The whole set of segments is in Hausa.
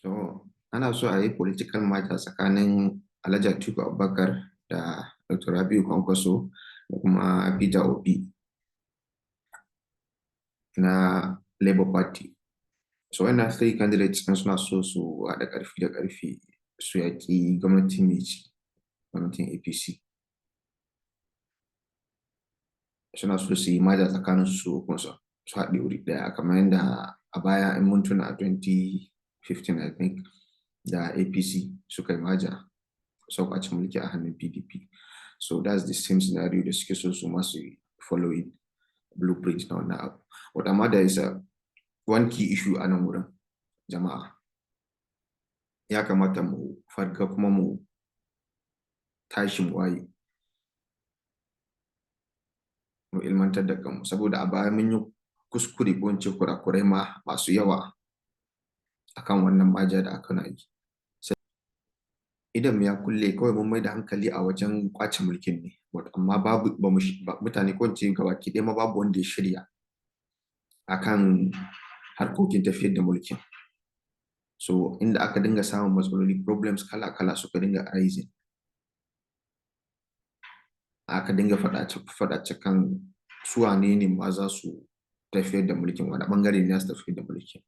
So ana so a yi political match tsakanin Alhaji Atiku Abubakar da Dr. Rabiu Kwankwaso da kuma Peter Obi na Labour Party. So wannan three candidates ɗin suna so su haɗa ƙarfi da ƙarfi su yaƙi gwamnatin mai ci, gwamnatin APC. Suna so su yi maja tsakanin su kuma su haɗe wuri ɗaya kamar yadda a baya in mun tuna a 2015 I think da APC suka yi maja sau kwace mulki a hannun PDP. So that's the same scenario da suke so su masu follow it blueprint na wannan abu. But amma there is a one key issue a nan wurin jama'a. Ya kamata mu farga kuma mu tashi mu waye. Mu ilmantar da kanmu saboda a baya mun yi kuskure ko in ce kurakurai ma masu yawa akan wannan maja da aka yi. Idan ya kulle kawai mun mai da hankali a wajen kwace mulkin ne, amma babu mutane ko in ce gabaki ɗaya ma babu wanda ya shirya akan harkokin tafiyar da mulkin. So inda aka dinga samun matsaloli problems kala-kala suka dinga arising. Aka dinga faɗace kan su wane ne ma za su tafiyar da mulkin, wani ɓangare ne za su tafiyar da mulkin.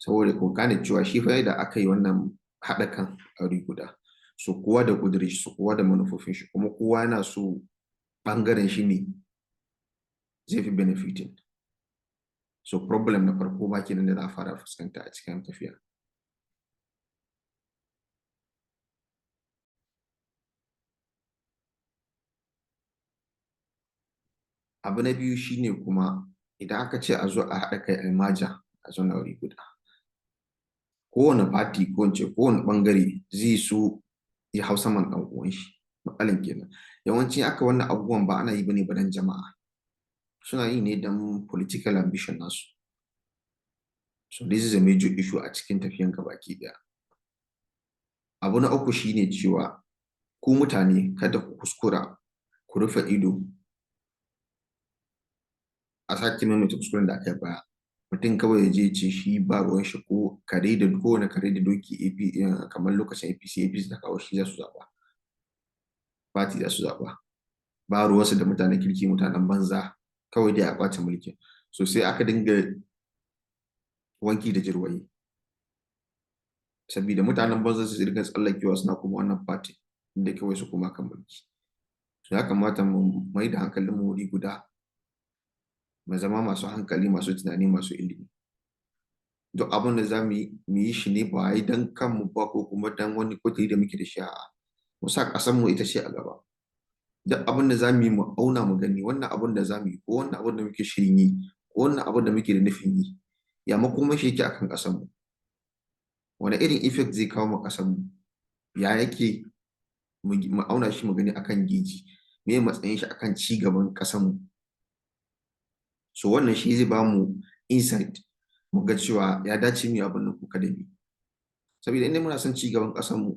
Saboda ku gane cewa shi fa da aka yi wannan haɗa kan aure guda, so kowa da ƙudurin shi, kowa da manufofin shi, kuma kowa yana so ɓangaren shi ne zai fi benefiting. So problem na farko ma kenan da za a fara fuskanta a cikin tafiya. Abu na biyu shine kuma idan aka ce a zo a haɗa kai a maja a zo na wuri guda, kowane party ko in ce kowane ɓangare zai so ya hau saman ɗan uwan shi. Matsalan kenan yawanci aka wannan abubuwan ba ana yi bane ba dan jama'a, suna yi ne dan political ambition nasu. So this is a major issue a cikin tafiyan gabaki ɗaya. Abu na uku shine cewa ku mutane kada ku kuskura ku rufe ido a sake maimaita kuskuren da aka yi baya. Mutum kawai ya je ce shi ba ruwan shi ko kare da kowane kare da doki kamar lokacin APC da kawo shi za su zaɓa. Party za su zaɓa. Ba ruwansu da mutanen kirki mutanen banza kawai dai a ƙwace mulkin. So sai aka dinga wanki da jirwaye. Sabida mutanen banza su dinga tsallakewa suna kuma wannan party inda kawai su kuma kan mulki. So ya kamata mu mai da hankalin mu wuri guda, mu zama masu hankali, masu tunani, masu ilimi. Duk abin da za mu yi shi ne ba yi don kanmu ba ko kuma don wani kudiri da muke da shi a'a. Mu sa ƙasanmu ita ce a gaba. Duk abin da za mu yi mu auna mu gani wannan abin da za mu yi ko wannan abin da muke shirin yi ko wannan abin da muke da nufin yi ya makoma shi yake akan ƙasanmu. Wane irin effect zai kawo ma ƙasanmu? Ya yake mu auna shi mu gani akan geji? Me matsayin shi akan ci gaban ƙasanmu? So wannan shi zai ba mu insight mu ga cewa ya dace mu yi abin nan ko kada mu yi. Saboda inda muna son ci gaban ƙasanmu,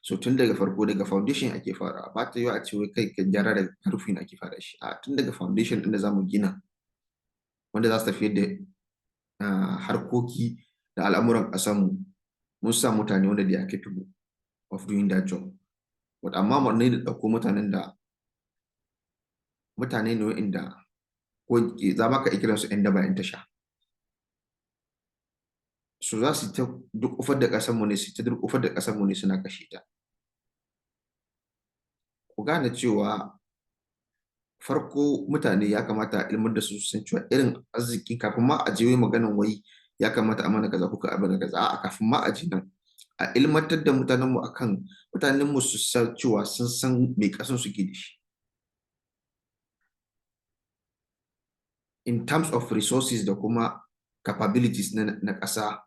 so tun daga farko daga foundation ake fara. Ba ta yiwu a ce wai kai ka gyara daga rufin ake fara shi. A tun daga foundation ɗin da za mu gina wanda za su tafiyar da harkoki da al'amuran ƙasanmu, mun sa mutane wanda they are capable of doing that job. But amma mu ne da ɗauko mutanen da mutane ne wa'inda ko za ma ka kiransu 'yan daba 'yan tasha. So za su ta durƙufar da ƙasarmu ne, su ta durƙufar da ƙasarmu ne suna kashe ta. Ku gane cewa farko mutane ya kamata a ilmar da su san cewa irin arziki kafin ma a je wai maganan wai ya kamata a mana kaza kuka abin kaza a'a kafin ma a je nan a ilmantar da mutanenmu akan mutanenmu su san cewa sun san me ƙasan suke da shi. In terms of resources da kuma capabilities na ƙasa,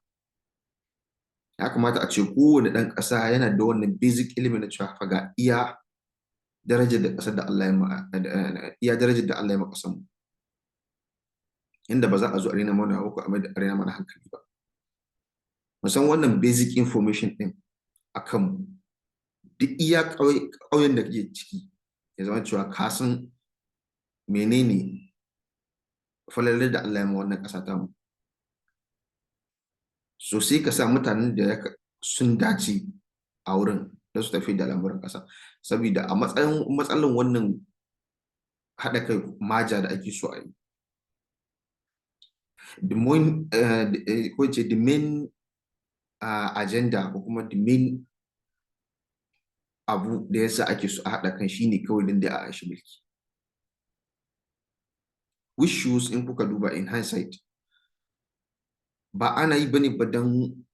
ya kamata a ce kowane ɗan ƙasa yana da wannan basic ilimin na cewa fa ga iya darajar da ƙasar da Allah ya darajar da Allah ya ma ƙasarmu. Inda ba za a zo a rena mana ko a rena mana hankali ba. Mu san wannan basic information ɗin akan duk iya ƙauyen da kake ciki ya zama cewa ka san menene falalar da Allah ya ma wannan ƙasa tamu. So sai ka sa mutanen da sun dace a wurin da su tafi da lamuran ƙasa. Saboda a matsalan wannan haɗa kai maja da ake so a yi, the main agenda ko kuma the main abu da yasa ake so a haɗa kan shine kawai din da a shi mulki. Which shows in kuka duba in hindsight, ba ana yi bane ba don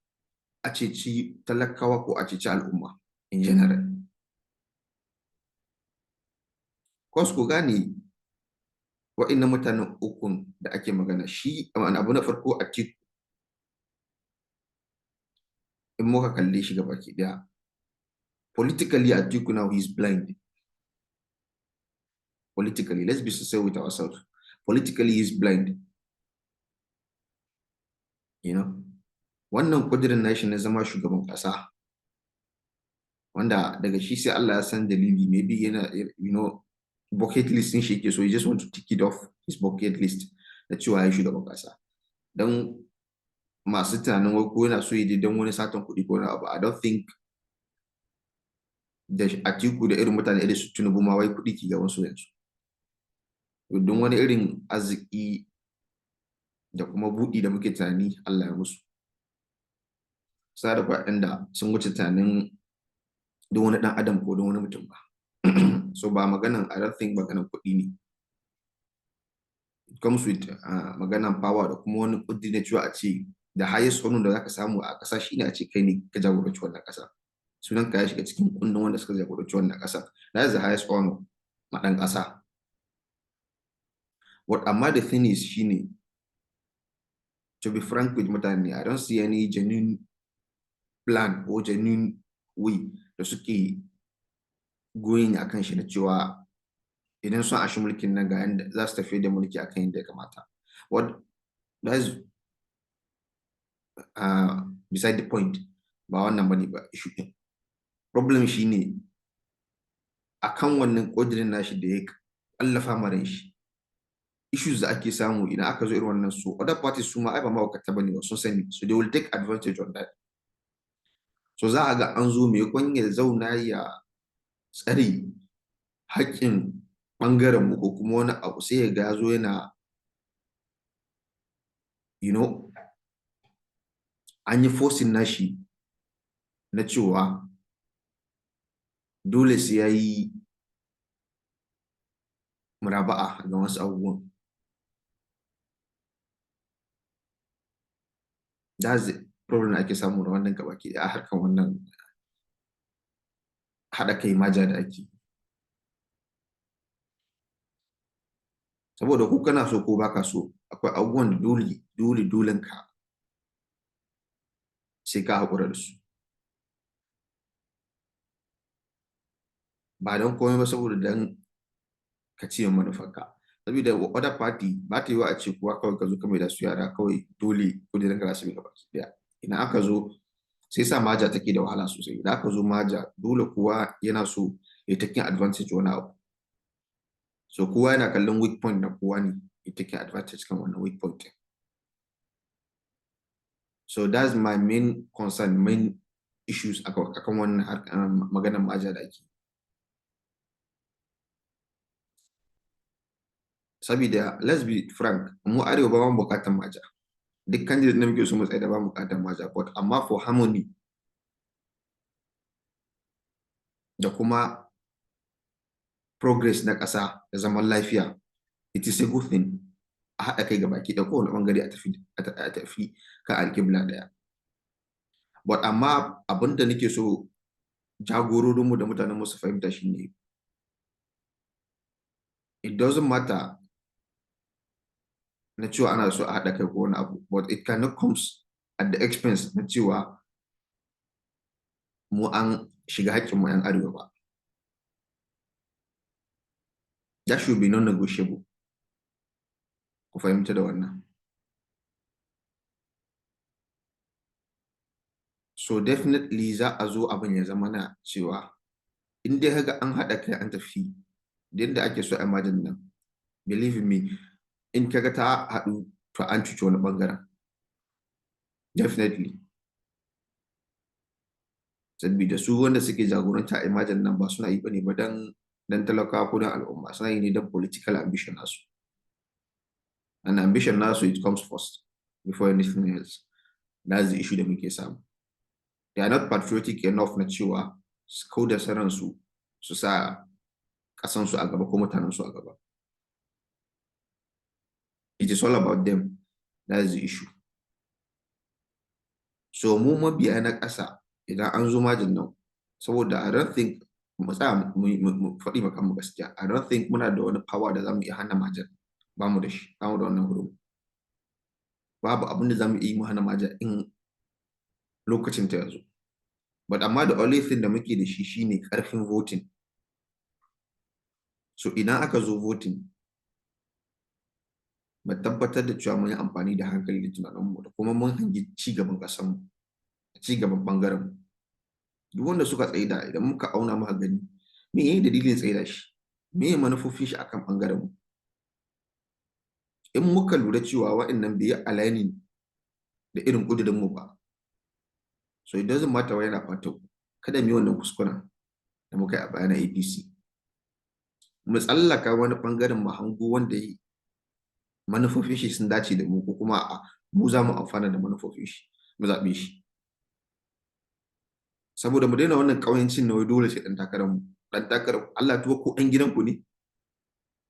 a ceci talakawa ko a ceci al'umma in general. Kos ku gane wa'innan mutanen ukun da ake magana, shi abu na farko a Atiku, in muka kalle shi gabaki daya, politically Atiku now he's blind. Politically, let's be sincere with ourselves. Politically he's blind. You know, wannan kudirin nashi na zama shugaban kasa, wanda daga shi sai Allah ya san dalili, maybe yana, you know, bucket list din shi yake so, he just want to tick it off his bucket list da cewa ya shugaban kasa. Dan masu tunanin wai ko yana so ya je don wani satan kuɗi ko na abu, I don't think da Atiku da irin mutane irin su Tinubu ma wai kuɗi ke gaban su yanzu. Don wani irin arziki da kuma buɗi da muke tunani Allah ya musu. Sa da waɗanda sun wuce tunanin don wani ɗan adam ko don wani mutum ba. So ba maganan, I don't think maganan kuɗi ne. It comes with maganan power da kuma wani kuɗi na cewa a ce the highest honor da zaka samu a ƙasa shine a ce kai ne ka jagoranci wannan ƙasa. Sunan ka ya shiga cikin kundin wanda suka jagoranci wannan ƙasa. That is the highest honor ma ɗan ƙasa. What amma the thing is shine, to be frank with mutane, I don't see any genuine plan or genuine way da suke going akan shi na cewa idan sun ashi mulkin nan ga yanda za su tafi da mulki akan yadda ya kamata. What that is beside the point, ba wannan bane ba issue din. Problem shine akan wannan kudirin nashi da ya kallafa mara shi, issues da ake samu idan aka zo irin wannan, so other parties su ma ai ba mawakata bane ba, sun sani, so they will take advantage of that. So za a ga an zo mai ya zauna ya tsare haƙƙin ɓangaren mu ko kuma wani abu, sai ya ga zo yana, you know, an yi forcing nashi na cewa dole sai ya yi muraba'a ga wasu abubuwan. That's the problem ake samu da wannan gabaki a harkar wannan haɗa kai maja da ake. Saboda ko kana so ko baka so, akwai abubuwan da dole ka sai ka haƙura da su. Ba don komai ba, saboda dan ka ce manufarka. Saboda other party ba ta yi wa a ce kuwa kawai ka zo kamar da su yara kawai dole kudirin ka su bi gaba daya. Idan aka zo sai sa maja take da wahala sosai. Idan aka zo maja dole kowa yana so ya take advantage wani abu. So kowa yana kallon weak point na kowa ne ya take advantage kan wannan weak point. So that's my main concern, main issues akan wannan maganar maja da ake. Saboda let's be frank, mu arewa ba mu bukatar maja. Duk candidate da muke so mu tsaye da ba mu bukatar maja, but amma for harmony da kuma progress na ƙasa da zaman lafiya, it is a good thing a haɗa kai gabaki da kowane ɓangare a tafi kan alƙibla ɗaya. But amma abin da nake so jagororinmu da mutanenmu su fahimta shine, it doesn't matter na cewa ana so a haɗa kai ko wani abu, but it cannot comes at the expense na cewa mu an shiga haƙƙinmu 'yan arewa ba. That should be non-negotiable. Ku fahimta da wannan. So definitely za a zo abin ya zama na cewa in dai haka an haɗa kai an tafi da yadda ake so a majin nan, believe me, in kaga ta haɗu to an cuci wani ɓangaren. Definitely. Sabida su wanda suke jagoranta a imajen nan ba suna yi bane ba dan talakawa ko dan al'umma, suna yi ne dan political ambition nasu. And ambition nasu, it comes first before anything else. That's the issue da muke samu. They are not patriotic enough na cewa su kauda saransu su sa kasansu a gaba ko mutanensu a gaba. It is all about them. That is the issue. So mu mabiya na ƙasa idan an zo majin nan, saboda I don't think mu tsaya mu faɗi maka mu gaskiya, I don't think muna da wani power da zamu iya hana majin. Ba mu da shi, ba mu da wannan hurumi. Babu abin da zamu iya mu hana majin in lokacin ta yazo. But amma the only thing da muke da shi shine ƙarfin voting. So idan aka zo voting, mu tabbatar da cewa mun yi amfani da hankali da tunaninmu da kuma mun hangi ci gaban ƙasarmu, ci gaban ɓangaren mu. Duk wanda suka tsaida idan muka auna muka gani me yayi dalilin tsaida shi, me yayi manufofin shi akan ɓangaren mu. In muka lura cewa wa'annan bai yi aligning da irin ƙudurin mu ba, so it doesn't matter wai yana fatan kada mu yi wannan kuskuren da muka yi a baya na APC. Mu tsallaka wani ɓangaren mu hango wanda yi manufofin shi sun dace da mu, ko kuma a mu za mu amfana da manufofin shi, mu zaɓe shi. Saboda mu daina wannan ƙauyancin na wai dole sai ɗan takarar Allah tuba ko ɗan gidanku ne,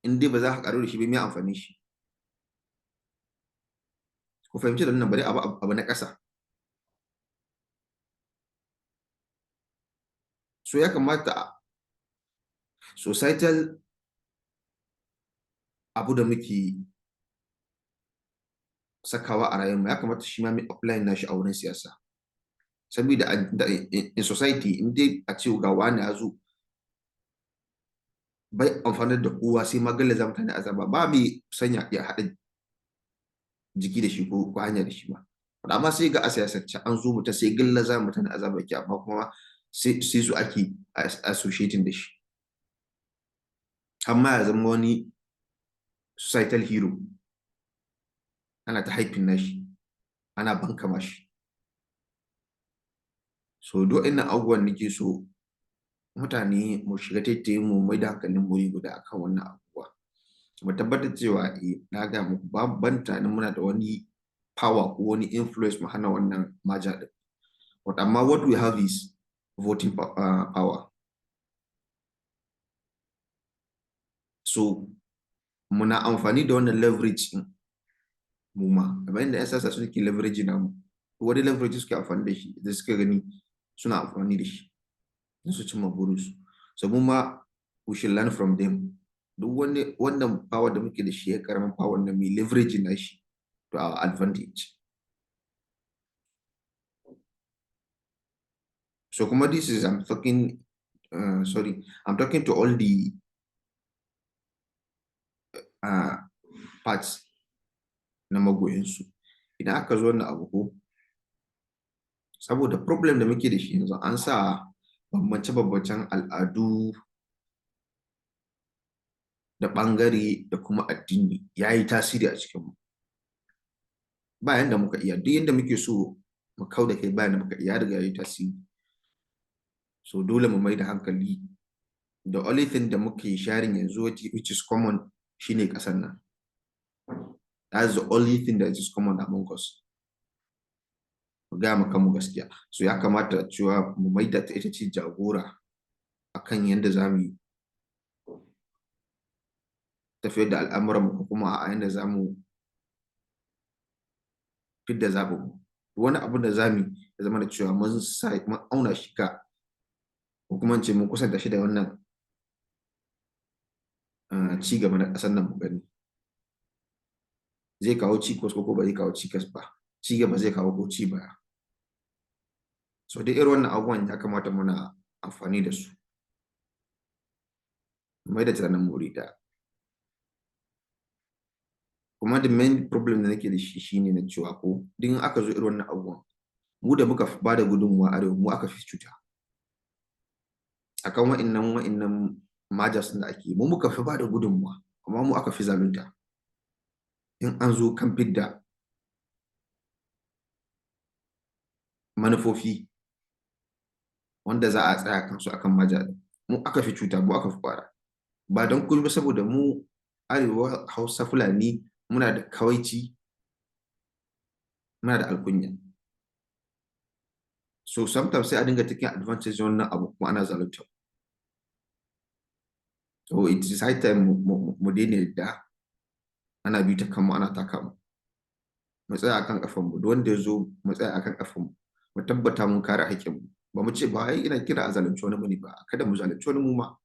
in dai ba za ka ƙaru da shi ba me amfani shi. Ku fahimci da wannan, bari abu na ƙasa. So ya kamata societal abu da muke sakawa a rayuwa ya kamata shi ma mai apply nashi a wurin siyasa. Saboda in society in dai a ce ga wani ya zo bai amfanar da kowa sai magalla za mutane azaba, ba mai sanya ya haɗa jiki da shi ko hanya da shi ba. Amma sai ga a siyasance an zo mutum sai galla za mutane azaba ke, amma kuma sai su ake associating da shi. Amma ya zama wani societal hero, ana ta haifin nashi, ana bankama shi. So duk ina abubuwan nake so mutane mu shiga taitayin mu mai da hankalin mu guda akan wannan abubuwa. Mu tabbatar cewa na ga muku babu tunanin muna da wani power ko wani influence mu hana wannan maja din. But amma what we have is voting power. So muna amfani da wannan leverage din mu ma, kamar yadda 'yan siyasa suke leverage namu, wani leverage suke amfani da shi da suka gani suna amfani da shi don su cimma burinsu. So mu ma we should learn from them. Duk wannan power da muke da shi ya karamin power da mai leverage na shi to our advantage. So kuma this is I'm talking to all the parts na magoyansu. Idan aka zo wannan abu ko, saboda problem da muke da shi yanzu an sa bambance-bambancen al'adu da ɓangare da kuma addini ya yi tasiri a cikinmu. Bayan da muka iya, duk yadda muke so mu kau da kai bayan da muka iya, riga ya yi tasiri. So dole mu mai da hankali. The only thing da muke sharing yanzu which is common shine ƙasar nan. That's the only thing that is common among us. Mu gaya maka mu gaskiya. So ya kamata cewa mu mai da ita ce jagora akan yadda za mu yi tafiyar da al'amuran mu, kuma a yadda za mu fidda zaɓin mu. Wani abu da za mu yi ya zama da cewa mun auna shi ka, ko kuma ce mun kusanta shi da wannan ci gaba na ƙasar nan mu gani. Zai kawo cikas ko ba zai kawo cikas ba, ci gaba zai kawo ko ci baya. So dai irin wannan abubuwan ya kamata muna amfani da su, mai da tunanin mu da. Kuma the main problem da nake da shi shine na cewa ko din aka zo irin wannan abubuwan, mu da muka ba da gudunmuwa arewa mu aka fi cuta akan wa'innan majas da ake, mu muka fi ba da gudunmuwa, amma mu aka fi zalunta in an zo kan fidda manufofi wanda za a tsaya kansu akan majalis. Mu aka fi cuta, mu aka fi kwara, ba don kuma ba, saboda mu arewa Hausa Fulani muna da kawaici, muna da alkunya. So sometimes sai a dinga taking advantage wannan abu kuma ana zalunta. So it is high time mu daina yadda ana bi ta kanmu ana taka mu. Mu tsaya akan kafan mu, duk wanda ya zo mu tsaya akan kafan mu, mu tabbata mun kare haƙƙin mu. Ba mu ce ba ai ina kira a zalunci wani bane ba, kada mu zalunci wani mu ma,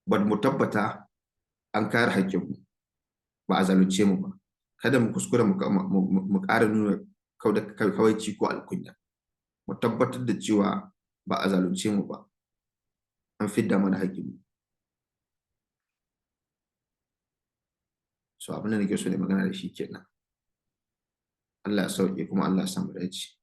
but mu tabbata an kare haƙƙin mu, ba a zalunce mu ba. Kada mu kuskura mu ƙara nuna kawaici ko alkunya. Mu tabbatar da cewa ba a zalunce mu ba, an fidda mana haƙƙin mu. So abin da nake so ne magana da shi kenan. Allah ya sauke kuma Allah ya samu dace.